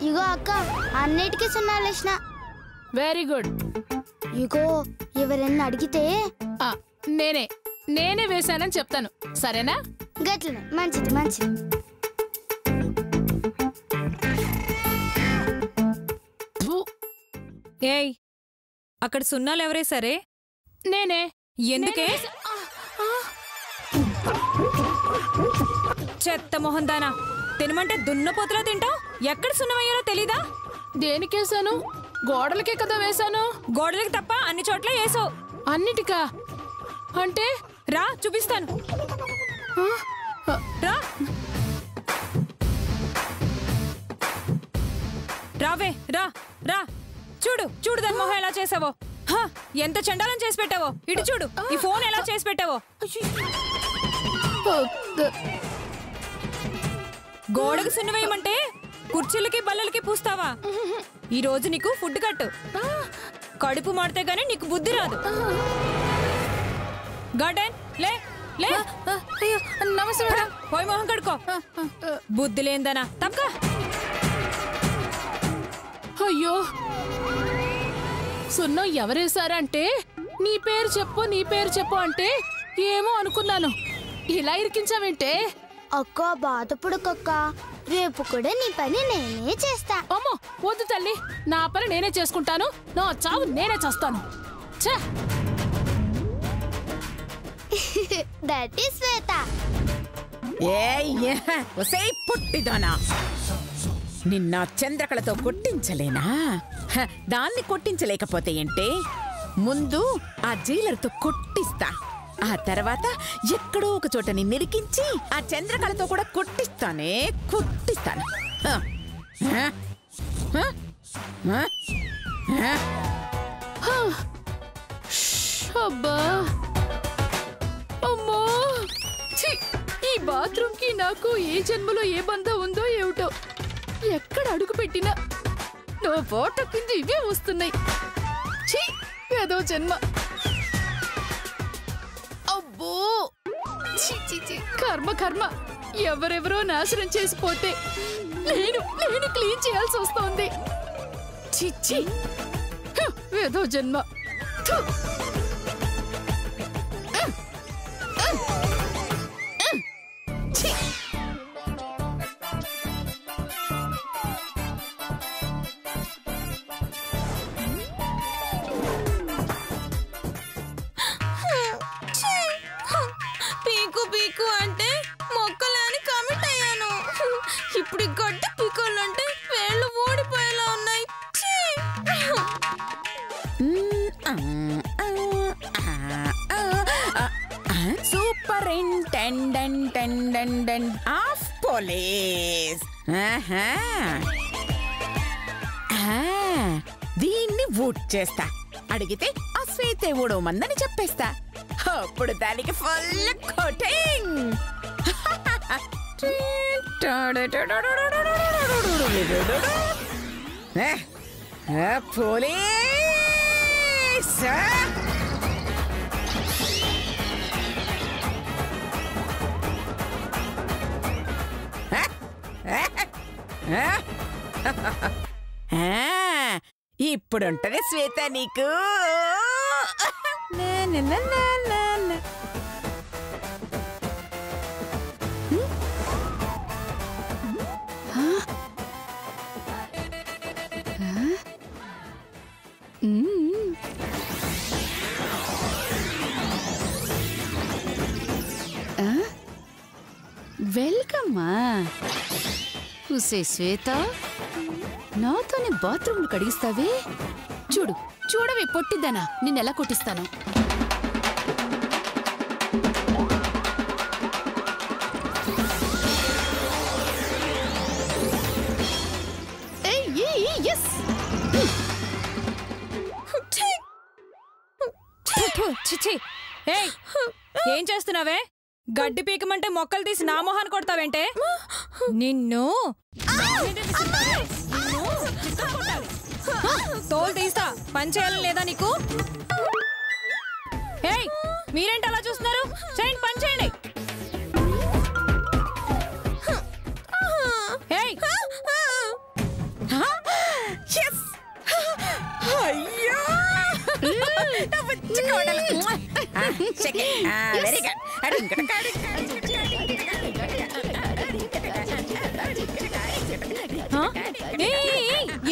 ఇగో అక్క అన్నిటికీ సున్నాలు వేసిన. Very good. ఇగో ఎవరన్నా అడిగితే నేనే వేశానని చెప్తాను, సరేనా? గట్లనే. మంచిది మంచిది. ఏయ్, అక్కడ సున్నాలు ఎవరే సరే? నేనే. ఎందుకే? చెత్త మొహం దానా, తినమంటే దున్నపోతులా తింటావు. ఎక్కడ సున్నమయ్యారో తెలీదా? దేనికేసాను? గోడలకే కదా వేశాను. గోడలకి తప్ప అన్ని చోట్ల వేసావు. అన్నిటికా అంటే? రా చూపిస్తాను, రా. రావే, రా రా. చూడు చూడు దాని మొహం ఎలా చేసావో. ఎంత చండాలం చేసి పెట్టావో. ఇటు చూడు, ఈ ఫోన్ ఎలా చేసి పెట్టావో. గోడకు సున్నవేయమంటే కుర్చీలకి బల్లలకి పూస్తావా? ఈ రోజు నీకు ఫుడ్ కట్టు. కడుపు మాడితే గానీ నీకు బుద్ధి రాదు. గార్డెన్ లే లే. నమస్తే మేడం. పోయి మొహం కడుకో. బుద్ధి లేందనా తప్ప. అయ్యో, సున్నం ఎవరేశారంటే నీ పేరు చెప్పు అంటే ఏమో అనుకున్నాను. ఇలా ఇరికించావేంటే? అక్క బాధపడకక్క, రేపు కూడా నీ పని నేనే చేస్తా. అమ్మో వద్దు తల్లి, నా పని నేనే చేసుకుంటాను, నా చావు నేనే చేస్తాను. దట్ ఈస్ శ్వేత. పుట్టిదానా, నిన్న చంద్రకళతో కొట్టించలేనా? దాన్ని కొట్టించలేకపోతే ఏంటే, ముందు ఆ జైలర్తో కొట్టిస్తా. ఆ తర్వాత ఎక్కడో ఒక చోట నిరికించి ఆ చంద్రకళతో కూడా కొట్టిస్తాను. అబ్బా, అమ్మో, ఈ బాత్రూమ్ కి నాకు ఏ జన్మలో ఏ బంధం ఉందో ఏమిటో. ఎక్కడ అడుగు పెట్టినా నా ఫోటో కింద ఇవే వస్తున్నాయి. ఏదో జన్మ. అబ్బో, కర్మ. ఎవరెవరో నాశనం చేసిపోతే నేను క్లీన్ చేయాల్సి వస్తోంది. చిచ్చి, ఏదో జన్మ. పీకు అంటే మొక్కలని కమిట్ అయ్యాను. ఇప్పుడు గడ్డి పీకోలంటే వేళ్ళు ఊడిపోయేలా ఉన్నాయి. Superintendent of police. దీన్ని ఊట్ చేస్తా. అడిగితే ఆ శ్వేతే ఊడోమందని చెప్పేస్తా. అప్పుడు దానికి ఫుల్ కోటింగ్. పోలీస్ ఇప్పుడుంటది శ్వేత నీకు. వెల్కమ్మా. చూసే శ్వేత, నాతోనే బాత్రూమ్లు కడిగిస్తావే? చూడవే పొట్టిద్దనా, నిన్నెలా కొట్టిస్తాను. ఏం చేస్తున్నావే? గడ్డి పీకమంటే మొక్కలు తీసి నా మొహాన్ని కొడతావేంటే? నిన్ను తోలు తీస్తా. పని చేయాలని లేదా నీకు? మీరేంటి అలా చూస్తున్నారు? చేయండి, పని చేయండి. ఏయ్! Yes! అయ్యో! నా బుజ్జి కోడలు. Shake it. Very good.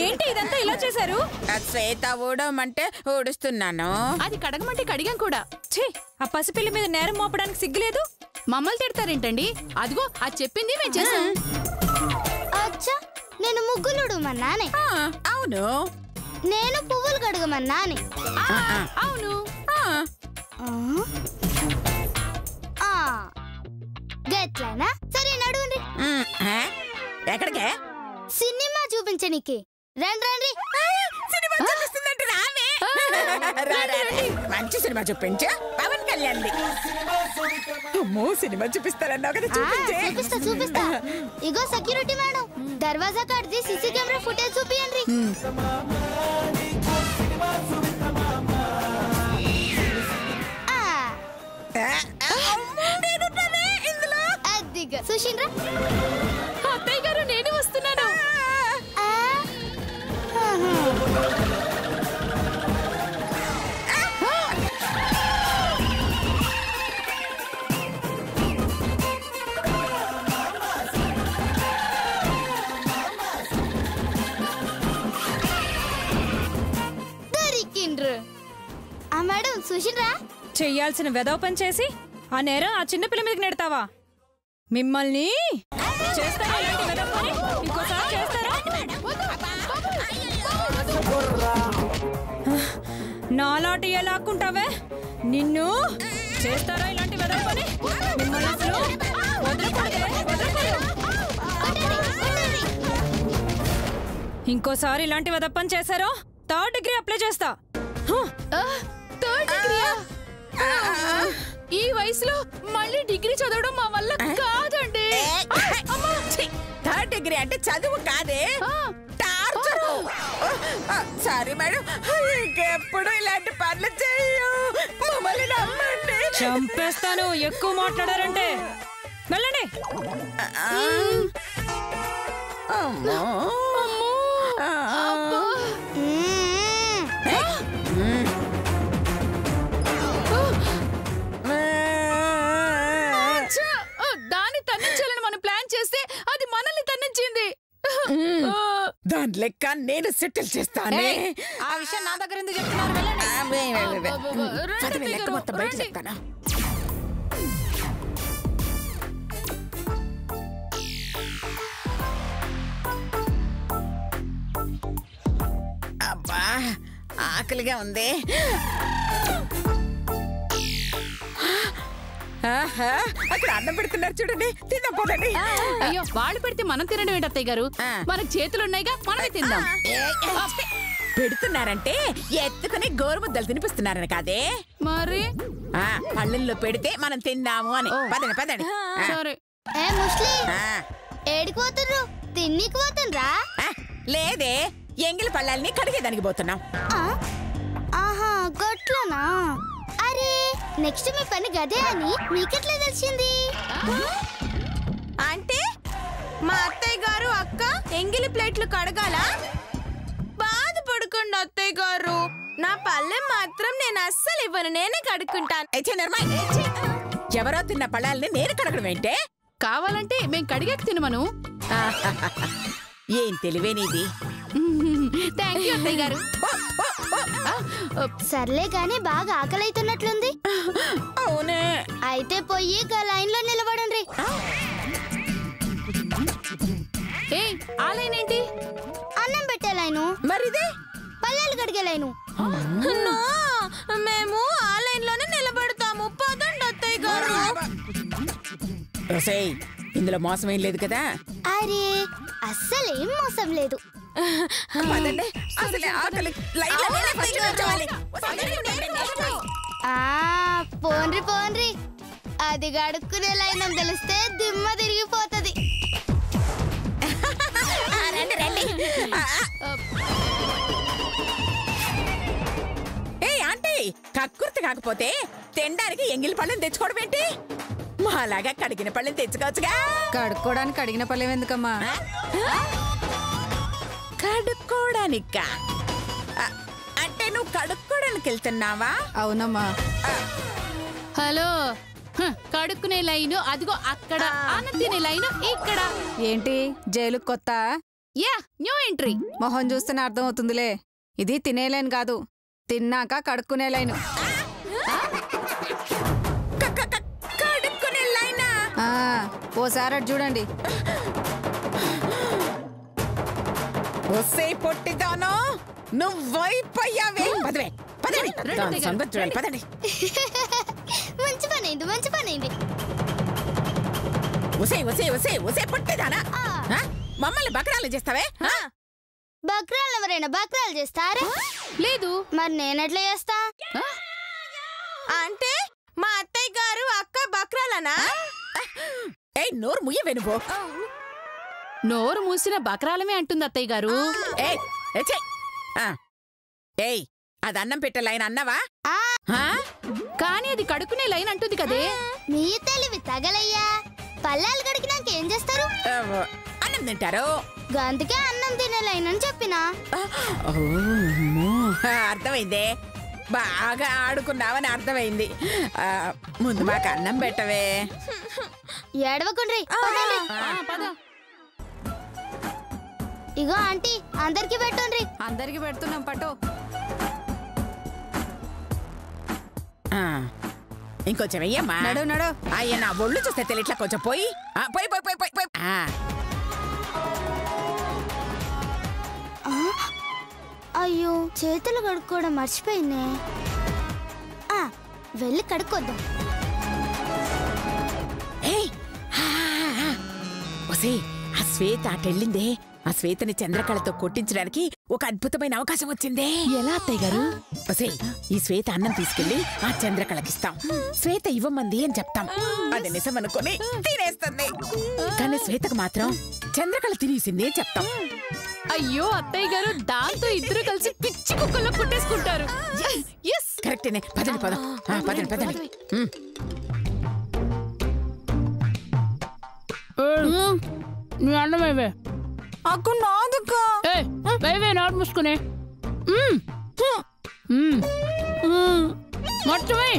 ఏంటి ఇదంతా ఇలా చేశారు? శ్వేత ఊడమంటే ఊడుస్తున్నాను. అది కడగమంటే కడిగాం కూడా. ఛీ, ఆ పసిపిల్లి మీద నేరం మోపడానికి సిగ్గులేదు. మమ్మల్ని తిడతారేంటండి? అదిగో అది చెప్పింది మేము చేసాం. అచ్చా, నేను ముగ్గులుడుమన్నానే. అవును. నేను పువ్వులు కడగమన్నానే. అవును. గట్లనా? సరే నడువుండ్రి. ఎక్కడికే? సినిమా చూపించనీకి. రండి రండి. సినిమా చూపిస్తుందంటే రావే. మంచి సినిమా చూపించు. పవన్ కళ్యాణ్. అమ్మో, సినిమా చూపిస్తారన్నావు కదా, చూపించే. చూపిస్తా చూపిస్తా. ఇగో సెక్యూరిటీ మేడం, దర్వాజా కడిది సీసీ కెమెరా ఫుటేజ్ చూపియండి. అదిగా సుషింద్ర. అత్తయ్య గారు, నేను వస్తున్నాను. మేడం సుషింద్ర, చెయ్యాల్సిన వెదవ పని చేసి ఆ నేరం ఆ చిన్నపిల్ల మీదకి నెడతావా? మిమ్మల్ని చేస్తారా? ఇలాంటి వెదవ పని ఇంకోసారి చేస్తారా? నాలాటి ఏ లాక్కుంటావే? నిన్ను చేస్తారా ఇలాంటి వెదవ పని? మిమ్మల్ని అసలు వదలకూడదే, వదలకూడదు. ఇంకోసారి ఇలాంటి వెదవ పని చేశారో 3rd డిగ్రీ అప్లై చేస్తా. 3rd డిగ్రీయా? ఈ వయసులో మళ్ళీ డిగ్రీ చదవడం మా వల్ల కాదండి. 3rd డిగ్రీ అంటే చదువు కాదే, టార్చర్. సారీ మేడం, ఇంకెప్పుడు ఇలాంటి పనులు చేయు. మమ్మల్ని నమ్మండి. చంపేస్తాను ఎక్కువ మాట్లాడారంటే. వెళ్ళండి. దాన్ని తన్నించాలని మనం ప్లాన్ చేస్తే అది మనల్ని తన్నించింది. దాని లెక్క నేను సెటిల్ చేస్తానే. ఆ విషయం నా దగ్గర ఎందుకు చెప్తున్నారు? వెళ్ళండి. లెక్క మొత్తం బయట చెప్తాను. అబ్బా, ఆకలిగా ఉంది. అక్కడ అన్నం పెడుతున్నారు చూడండి, తిందాం పోదండి. అయ్యో, వాళ్ళు పెడితే మనం తినడం ఏంటి అత్తయ్య గారు? మనకు చేతులు ఉన్నాయిగా, మనమే తిందాం. పెడుతున్నారంటే ఎత్తుకుని గోరుముద్దలు తినిపిస్తున్నారని కాదే, మరి పళ్ళల్లో పెడితే మనం తిందాము అని. పదండి పదండి. సరే. ఏ ముస్లి, ఏడిపోతుర్రు? తిన్నికి పోతుండ్రా? లేదే, ఎంగిలి పళ్ళాలని కడిగేదానికి పోతున్నాం. ఆహా, గట్లనా? అరే, నెక్స్ట్ మీ పని గదే అని మీకెట్లా తెలిసింది? అంటే మా అత్తయ్య గారు అక్క ఎంగిలి ప్లేట్లు కడగాలా? బాధపడకుండా అత్తయ్య గారు, నా పళ్ళెం మాత్రం నేను అస్సలు ఇవ్వను, నేనే కడుక్కుంటాను. ఎవరో తిన్న పళ్ళాలని నేను కడగడం ఏంటే? కావాలంటే మేం కడిగాక తినమను. ఏం తెలివేనిది. థ్యాంక్ యూ అత్తయ్య గారు. సర్లే గాని బాగా ఆకలి అవుతున్నట్లుంది. అవునే. అయితే పోయి గా లైన్ లో నిలబడండి. ఏ, ఆ లైన్ ఏంటి? అన్నం పెట్టే లైను. మరిదే పల్లెలు కడిగే లైను. మేము ఆ లైన్ లోనే నిలబడతాము. పదండి అత్తయ్య గారు. ఇందులో మోసం ఏం లేదు కదా? అరే, అస్సలేం మోసం లేదు. పోన్రి పోన్రి, అది గడుక్కునే లైన్ అని తెలిస్తే దిమ్మ తిరిగిపోతుంది. కక్కుర్తి కాకపోతే తినడానికి ఎంగిలి పళ్ళని తెచ్చుకోవడం ఏంటి? మాలాగా కడిగిన పళ్ళని తెచ్చుకోవచ్చుగా. కడుక్కోవడానికి అడిగిన పళ్ళేం ఎందుకమ్మా? కడుక్కోవడానికా? అంటే నువ్వు కడుక్కోవడానికి వెళ్తున్నావా? అవునమ్మా. హలో, కడుక్కునే లైను అదిగో అక్కడ, అన్నం తినే లైను ఇక్కడ. ఏంటి జైలు కొత్త? Yeah, new entry. మొహం చూస్తేనే అర్థం అవుతుందిలే. ఇది తినే లైన్ కాదు, తిన్నాక కడుక్కునే లైను. కడుక్కునే లైనా? ఓసారి అటు చూడండి. వస్తే పొట్టిదానో నువ్వైపోయావే. పదవే పదండి, చూడండి పదండి. మంచి పనైంది, మంచి పనైంది. ఒసే ఒసే ఒసే ఒసే పొట్టిదానా, మమ్మల్ని బకరాలు చేస్తావే? బక్రాలు ఎవరైనా బక్రాలు చేస్తారా? లేదు. మరి నేనెట్లా చేస్తా? అంటే మా అత్తయ్య గారు అక్క బక్రాలనా? ఏయ్, నోరు ముయ్యవే నువ్వు. నోరు మూసిన బకరాలమే అంటుంది అత్తయ్య గారు. ఏయ్, అది అన్నం పెట్టే లైన్ అన్నవా? కానీ అది కడుక్కునే లైన్ అంటుంది కదే. మీ తెలివి తగలయ్యా. పల్లాలు గడికినాక ఏం చేస్తారు? అన్నం తింటారు. అందుకే అన్నం తినే లైన్ అని చెప్పినా. అర్థమైందే, బాగా ఆడుకున్నావని అర్థమైంది. ముందు మాకు అన్నం పెట్టవే. ఏడవకుండ్రి. ఇగో ఆంటీ, అందరికి పెట్టుండ్రి. అందరికి పెడుతున్నాం పట్టు. ఇంకొంచెం వెయ్యమ్మా. నడు నడు. అయ్యా, నా ఒళ్ళు చూస్తే తెలియట్లా. కొంచెం పోయి పోయి పోయి పోయి పోయి. అయ్యో, చేతులు కడుక్కోవడం మర్చిపోయిందే. వెళ్ళి కడుక్కోద్దాం. ఆ శ్వేత అటెళ్ళిందే. ఆ శ్వేతని చంద్రకళతో కొట్టించడానికి ఒక అద్భుతమైన అవకాశం వచ్చిందే. ఎలా అత్తయ్య గారు? ఈ శ్వేత అన్నం తీసుకెళ్లి ఆ చంద్రకళకిస్తాం. శ్వేత ఇవ్వమంది అని చెప్తాం. అది నిజం అనుకుని తినేస్తుంది. కానీ శ్వేతకు మాత్రం చంద్రకళ తినేసింది అని చెప్తాం. అయ్యో అత్తయ్య గారు, దాంతో ఇద్దరు కలిసి పిచ్చి కుక్కల్లో పుట్టేసుకుంటారు. కరెక్టేనే. పదండి పదం. పదండి పదండి. నీ అన్నమేవే. అక్కు నాదుక్క. వేవే, నోట్ మూసుకునే. మొత్తమే.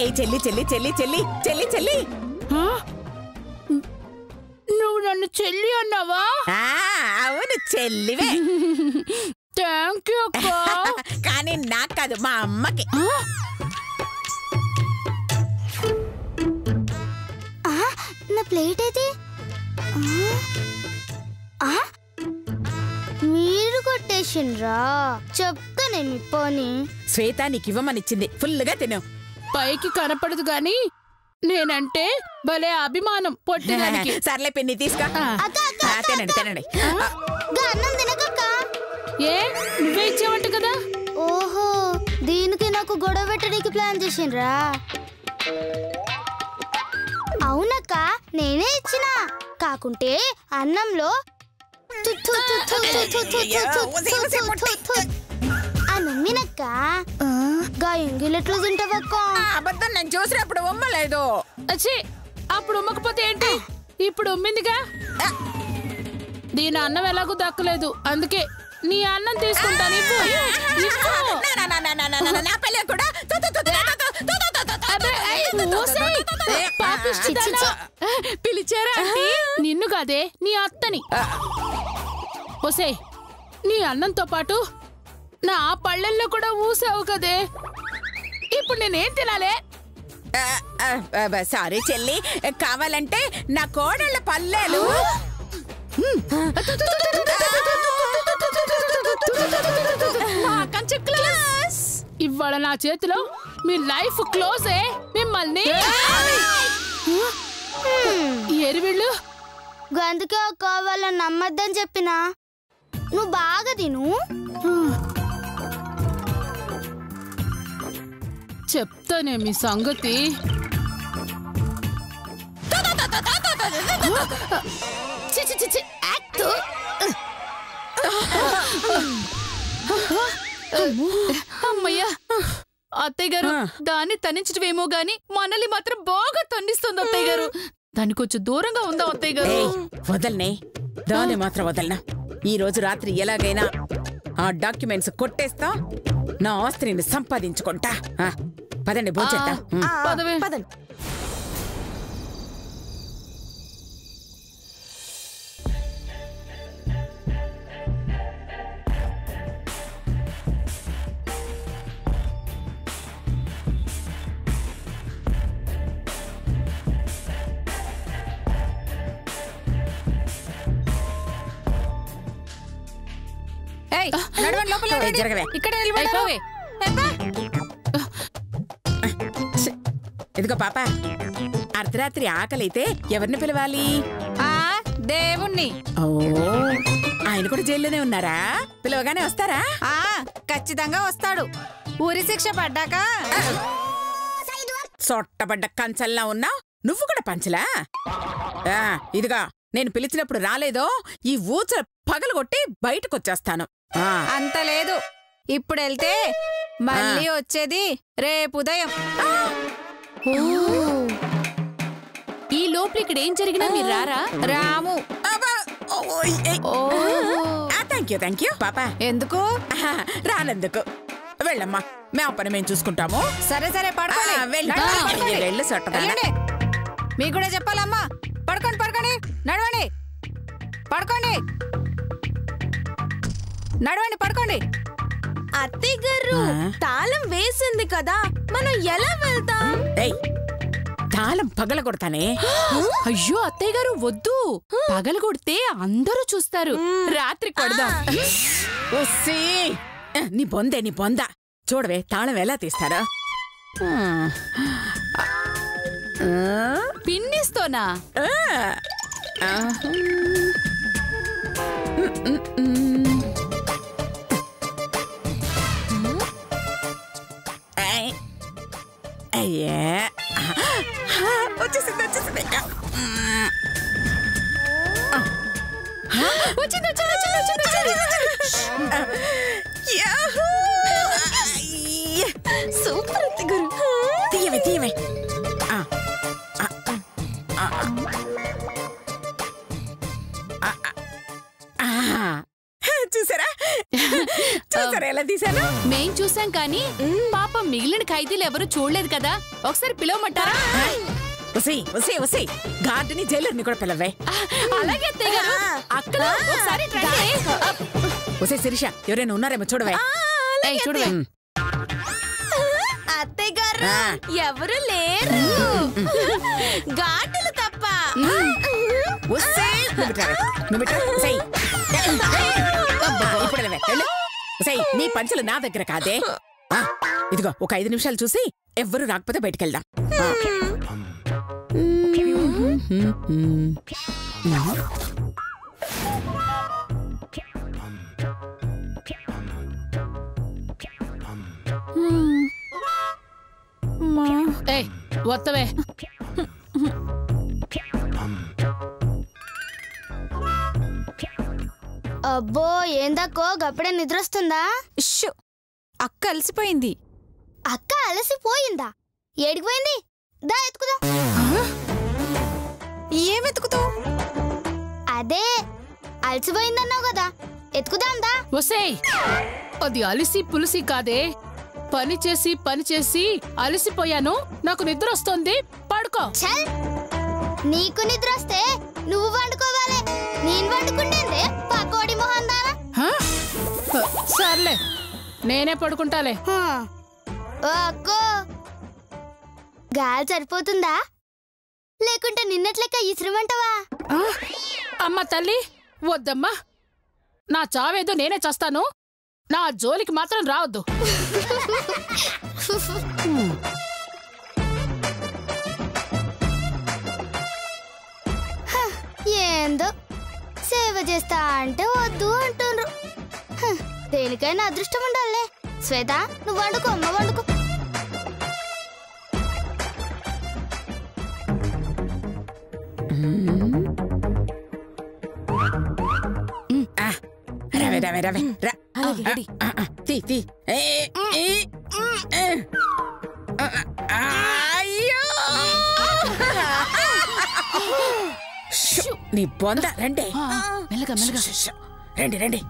ఏ చెల్లి చెల్లి చెల్లి చెల్లి చెల్లి చెల్లి, నువ్వు నన్ను చెల్లి అన్నావా? అవును, చెల్లివే. థ్యాంక్ యూ అక్క. కానీ నాకు కాదు, మా అమ్మకి. నా ప్లేట్ అయితే మీరు కొట్టేసిండ్రా. చెప్తానేమి పోనీ. శ్వేత నీకు ఇవ్వమనిచ్చింది, ఫుల్గా తిను. పైకి కనపడదు గాని నేనంటే భలే అభిమానం పొట్టిదానికి. సర్లే పిన్ని, తీసుకో. తినండి తినండి. అన్నం తినకక్క. ఏ, నువ్వే ఇచ్చావంట కదా. ఓహో, దీనికి నాకు గొడవ పెట్టడానికి ప్లాన్ చేసిండ్రా. అవునక్క, నేనే ఇచ్చిన. కాకుంటే అన్నంలో నమ్మినక్క ఎంగిలెట్లు తింటావక్క. అబద్ధం, నేను చూసినప్పుడు ఉమ్మలేదు. అప్పుడు ఉమ్మకపోతే ఏంటి? ఇప్పుడు ఉమ్మిందిగా. దీని అన్నం ఎలాగూ దక్కలేదు, అందుకే నీ అన్నం తీసుకుంటాను. పిలిచారా అంటే నిన్ను కాదే, నీ అత్తని. ఓసే, నీ అన్నంతో పాటు నా పళ్ళెల్లో కూడా ఊసావు కదే. ఇప్పుడు నేనేం తినాలే? సారీ చెల్లి, కావాలంటే నా కోడళ్ళ పల్లెలు. ఇవాళ నా చేతిలో మీ లైఫ్ క్లోజే. మిమ్మల్ని ఎరివిళ్ళు. అందుకే కావాలని నమ్మద్దని చెప్పినా. నువ్వు బాగా తిను. చెప్తానే మీ సంగతి. అమ్మయ్యా అత్తయ్య గారు దాన్ని తన్నించటమేమో గాని మనల్ని మాత్రం బాగా తన్నిస్తుంది అత్తయ్య గారు. దాన్ని కొంచెం దూరంగా ఉందా అత్తయ్య గారు? వదలనే, దాన్ని మాత్రం వదలనా. ఈ రోజు రాత్రి ఎలాగైనా ఆ డాక్యుమెంట్స్ కొట్టేస్తా, నా ఆస్తిని సంపాదించుకుంటా. పదండి భోజేద్దాం. పదండి. జరగవే. ఇదిగో పాప, అర్ధరాత్రి ఆకలైతే ఎవరిని పిలవాలి? దేవుణ్ణి. ఓ, ఆయన కూడా జైల్లోనే ఉన్నారా? పిలవగానే వస్తారా? ఖచ్చితంగా వస్తాడు. ఊరి శిక్ష పడ్డాక. సొట్టబడ్డ కంచల్లా ఉన్నావు, నువ్వు కూడా పంచలా? ఇదిగా నేను పిలిచినప్పుడు రాలేదో ఈ ఊచ పగలగొట్టి బయటకొచ్చేస్తాను. అంత లేదు, ఇప్పుడు వెళ్తే మళ్ళీ వచ్చేది రేపు ఉదయం. ఈ లోపల ఇక్కడ ఏం జరిగినా మీరు రారా? రాము. థ్యాంక్ యూ పాపా. ఎందుకు రానందుకు? వెళ్ళమ్మా, మా పని మేము చూసుకుంటాము. సరే పడుకోండి. వెళ్ళు సొట్టదానా. మీకు కూడా చెప్పాలమ్మా. పడుకోండి. నడవండి. పడుకోండి. అత్తయ్య గారు, తాళం వేసింది కదా, మనం ఎలా వెళ్తాం? తాళం పగలగొడతానే. అయ్యో అత్తయ్య గారు వద్దు, పగలగొడితే అందరూ చూస్తారు. రాత్రి కొడదాం. నీ బొంద చూడవే, తాళం ఎలా తీస్తారా? పిన్నిస్తోనా? అయ్యే, వచ్చేసింది. సూపర్ అత్తయ్య గారు. తీయవే. చూసారా ఎలా తీసాను? మేం చూసాం కానీ పాపం మిగిలిన ఖైదీలు ఎవరు చూడలేదు కదా, ఒకసారి పిలవమంటారా? గార్డుని జైలర్ని కూడా పిలవే. అలాగే అత్తయ్య గారు. అక్కడ ఒకసారి ట్రై చేయి. శిరీష, ఎవరైనా ఉన్నారేమో చూడవే. చూడవే. అత్తయ్య గారు, ఎవరు లేరు, గాడులు తప్ప. నీ పంచులు నా దగ్గర కాదే. ఇదిగో ఒక 5 నిమిషాలు చూసి ఎవ్వరూ రాకపోతే బయటికెళ్దాం. వత్తవే. అబ్బో, ఏందక్కో గప్పుడే నిద్రొస్తుందా? అక్క అలసిపోయింది. అక్క అలసిపోయిందా? ఏడికిపోయింది? దా ఎత్తుకుదాం. ఏం ఎత్తుకుతావు? అదే అలసిపోయిందన్నావు కదా, ఎత్తుకుదాం దా. వసేయ్, అది అలిసి పులిసి కాదే, పని చేసి అలసిపోయాను, నాకు నిద్ర వస్తుంది, పడుకో. చల్, నీకు నిద్ర వస్తే నువ్వు వండుకోవాలి, నేను వండుకుంటే పకోడి మొహం దానా. సర్లే, నేనే పడుకుంటాలే. అక్కో, గాలి సరిపోతుందా లేకుంటే నిన్నట్లెక్క ఇసురమంటావా? అమ్మ తల్లి, వద్దమ్మా, నా చావేదో నేనే చేస్తాను, నా జోలికి మాత్రం రావద్దు. ఏందో సేవ చేస్తా అంటే వద్దు అంటున్నారు. దేనికైనా అదృష్టం ఉండాలే. శ్వేత, నువ్వు వండుకో, అమ్మ వండుకో. రవే రవే రవే రా. తీ తీ. అయ్యో నీ బొంద రండి. మెల్లగా మెల్లగా. రండి రండి.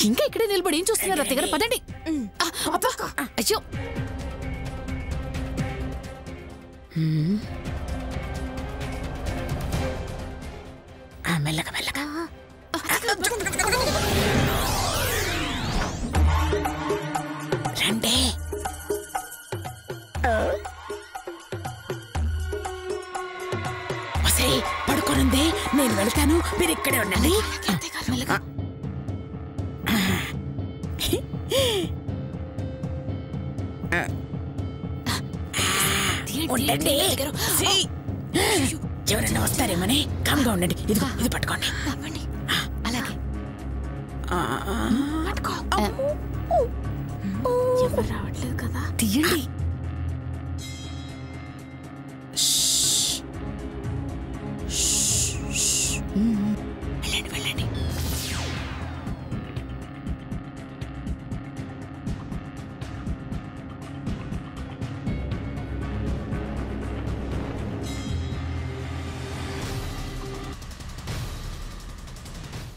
ఇంకా ఇక్కడే నిలబడి ఏం చూస్తున్నారు దగ్గర? పదండి. అయ్యో మెల్లగా మెల్లగా. రండి. పడుకోనుంది, నేను వెళ్తాను, మీరు ఇక్కడే ఉండండి. ఉండండి. ఎవరైనా వస్తారేమని కామ్గా ఉండండి. ఇదిగో ఇది పట్టుకోండి. అలాగే ఎవరు రావట్లేదు కదా. తీయండి.